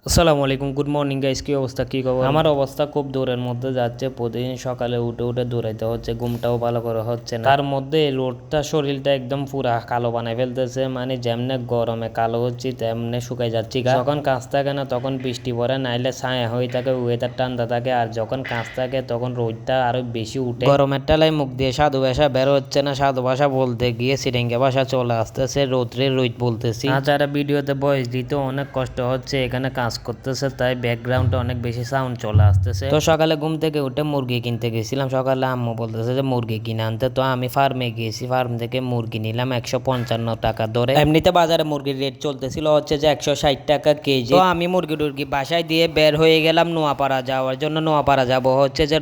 আসসালামু আলাইকুম, good morning guys. কি অবস্থা, কি খবর? আমার অবস্থা খুব দূরের মধ্যে যাচ্ছে। প্রতিদিন সকালে উঠে উঠে দৌড়াইতে হচ্ছে, ঘুমটাও ভালো করে হচ্ছে না। তার মধ্যে এই রোদটা শরীরটা একদম পুরা কালো বানাই ফেলতেছে। মানে যেমনে গরমে কালো হচ্ছি তেমনে শুকাই যাচ্ছি। যখন কাজ থাকে না তখন বৃষ্টি পড়ে, নাইলে ছায়া হয়ে থাকে, ওয়েদার ঠান্ডা থাকে। আর যখন কাজ থাকে তখন রোদটা আরো বেশি উঠে। গরমের টালায় মুখ দিয়ে সাধু ভাষা বের হচ্ছে না। সাধু ভাষা বলতে গিয়ে সিরিঙ্গা ভাষা চলে আসতেছে। রোদ্রে রোদ বলতেছি। যারা ভিডিওতে ভয়েস দিতে অনেক কষ্ট হচ্ছে, এখানে কাজ করতেছে তাই ব্যাকগ্রাউন্ডে অনেক বেশি সাউন্ড চলে আসতেছে। তো সকালে ঘুম থেকে উঠে মুরগি কিনতে গেছিলাম। সকালে আম্মু বলতেছে যে মুরগি কিনে আনতে, তো আমি ফার্মে গিয়েছি। ফার্ম থেকে মুরগি নিলাম 155 টাকা ধরে। এমনিতে বাজারে মুরগির রেট চলতেছিল হচ্ছে যে 160 টাকা কেজি। তো আমি মুরগি টুরগি বাসায় দিয়ে বের হয়ে গেলাম নোয়াপাড়া যাওয়ার জন্য। নোয়াপাড়া যাবো হচ্ছে যে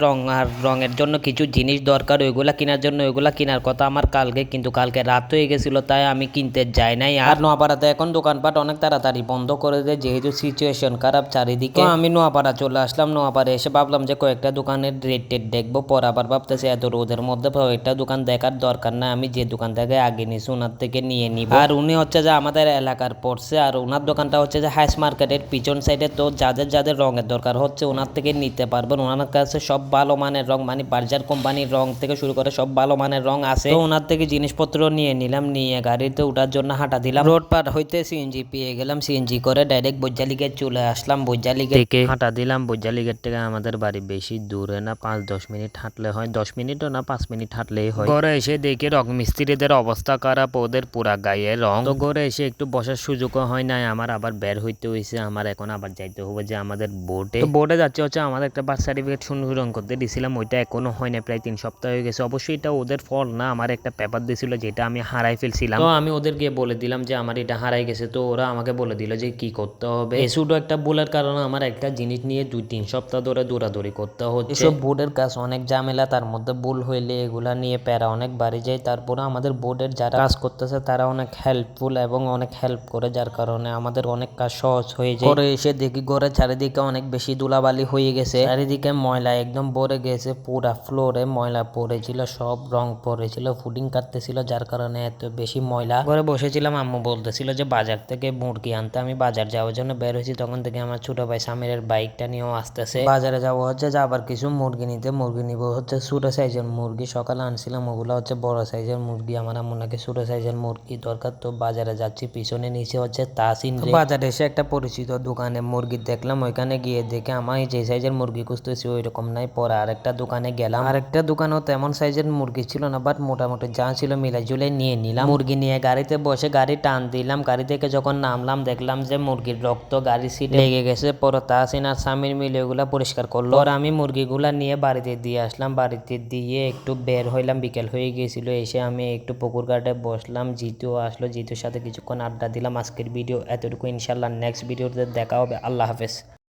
রঙের জন্য কিছু জিনিস দরকার, ওইগুলা কেনার জন্য। ওইগুলা কেনার কথা আমার কালকে, কিন্তু কালকে রাত হয়ে গেছিল তাই আমি কিনতে যাই নাই। আর নোয়াপাড়াতে এখন দোকানপাট অনেক তাড়াতাড়ি বন্ধ করে দেয়, যেহেতু সিচুয়েশন খারাপ চারিদিকে। তো আমি নোয়াপাড়া চলে আসলাম। নোয়াপাড়া এসে ভাবলাম যে কয়েকটা দোকানের রেট টেট দেখবো। পর আবার ভাবতেছি এত রোদের মধ্যে কয়েকটা দোকান দেখার দরকার না, আমি যে দোকান থেকে আগে নিছি ওনার থেকে নিয়ে নিব। আর উনি হচ্ছে যে আমাদের এলাকার পড়ছে, আর ওনার দোকানটা হচ্ছে যে হাইস মার্কেটের পিছন সাইডে। তো যাদের যাদের রঙের দরকার হচ্ছে ওনার থেকে নিতে পারবেন। ওনার কাছে সব ভালো মানের রং, মানে বার্জার কোম্পানির রং থেকে শুরু করে সব ভালো মানের রং আছে। তো ওনার থেকে জিনিসপত্র নিয়ে নিলাম, নিয়ে গাড়িতে ওঠার জন্য হাঁটা দিলাম। রোড পার হইতে সিএনজি পেয়ে গেলাম। সিএনজি করে ডাইরেক্ট বৈজ্ঞালিকে চলে আসলাম। বৈজ্ঞালিক থেকে হাঁটা দিলাম। বৈজ্ঞালিকের থেকে আমাদের বাড়ি বেশি দূরে না, 5-10 মিনিট হাঁটলে হয়। 10 মিনিটও না, 5 মিনিট হাঁটলেই হয়। ঘরে এসে দেখি রং মিস্ত্রিদের অবস্থা খারাপ, ওদের পুরা গায়ে রং। তো ঘরে এসে একটু বসার সুযোগও হয় নাই আমার, আবার বের হইতে হয়েছে। আমার এখন আবার যাইতে হবে যে আমাদের বোর্ডে। তো বোর্ডে যাচ্ছে হচ্ছে আমাদের একটা বার্থ সার্টিফিকেট সংশোধন করতে দিয়েছিলাম, ওইটা এখনো হয় না, প্রায় 3 সপ্তাহ হয়ে গেছে। অবশ্যই এটা ওদের ফল না, আমার একটা পেপার দিয়েছিল যেটা আমি হারাই ফেলছিলাম। তো আমি ওদেরকে বলে দিলাম যে আমার এটা হারাই গেছে। তো ওরা আমাকে বলে দিল যে কি করতে হবে। এসুডো একটা ভুলের কারণে আমার একটা জিনিস নিয়ে 2-3 সপ্তাহ ধরে দৌড়াদৌড়ি করতে হচ্ছে। এসব বোর্ডের কাজ অনেক ঝামেলা, তার মধ্যে ভুল হইলে এগুলা নিয়ে প্যারা অনেক বাড়ি যায়। তারপরে আমাদের বোর্ডের যারা কাজ করতেছে তারা অনেক হেল্পফুল এবং অনেক হেল্প করে, যার কারণে আমাদের অনেক কাজ সহজ হয়ে যায়। পরে এসে দেখি ঘরের চারিদিকে অনেক বেশি ধুলাবালি হয়ে গেছে, চারিদিকে ময়লা একদম ভরে গেছে। পুরা ফ্লোরে ময়লা পড়েছিল, সব রং পড়েছিল, ফুডিং কাটতেছিল, যার কারণে এত বেশি ময়লা। ঘরে বসেছিলাম, আম্মু বলতেছিল যে বাজার থেকে মুরগি আনতে। আমি বাজার যাওয়ার জন্য বের হয়েছি, তখন থেকে আমার ছোট ভাই সামিরের বাইকটা নিয়েও আসতেছে। বাজারে যাবো হচ্ছে যে আবার কিছু মুরগি নিতে। মুরগি নিব হচ্ছে ছোট সাইজের মুরগি, সকালে আনছিলাম ওগুলো হচ্ছে বড় সাইজের মুরগি। আমার আম্মু নাকি ছোট সাইজের মুরগি দরকার। তো বাজারে যাচ্ছি, পিছনে নিচে হচ্ছে তাসিন। বাজারে এসে একটা পরিচিত দোকানে মুরগি দেখলাম, ওইখানে গিয়ে দেখে আমার যে সাইজের মুরগি খুঁজতেছি ওই রকম নাই। পরে আরেকটা দোকানে গেলাম, আরেকটা দোকানেও তেমন সাইজের মুরগি ছিল না, বাট মোটামুটি যা ছিল মিলাই জুলাই নিয়ে নিলাম। মুরগি নিয়ে গাড়িতে বসে গাড়ি টান দিলাম। গাড়ি থেকে যখন নামলাম দেখলাম যে মুরগির রক্ত গাড়ি সিটে লেগে গেছে। পরে তাসিন আর সামির মিলে ওগুলা পরিষ্কার করলো। আর আমি মুরগিগুলা নিয়ে বাড়িতে দিয়ে আসলাম। বাড়িতে দিয়ে একটু বের হইলাম, বিকেল হয়ে গিয়েছিল। এসে আমি একটু পুকুর ঘাটে বসলাম, জিতুও আসলো, জিতুর সাথে কিছুক্ষণ আড্ডা দিলাম। আজকের ভিডিও এতটুকু, ইনশাল্লাহ নেক্সট ভিডিওতে দেখা হবে। আল্লাহ হাফেজ।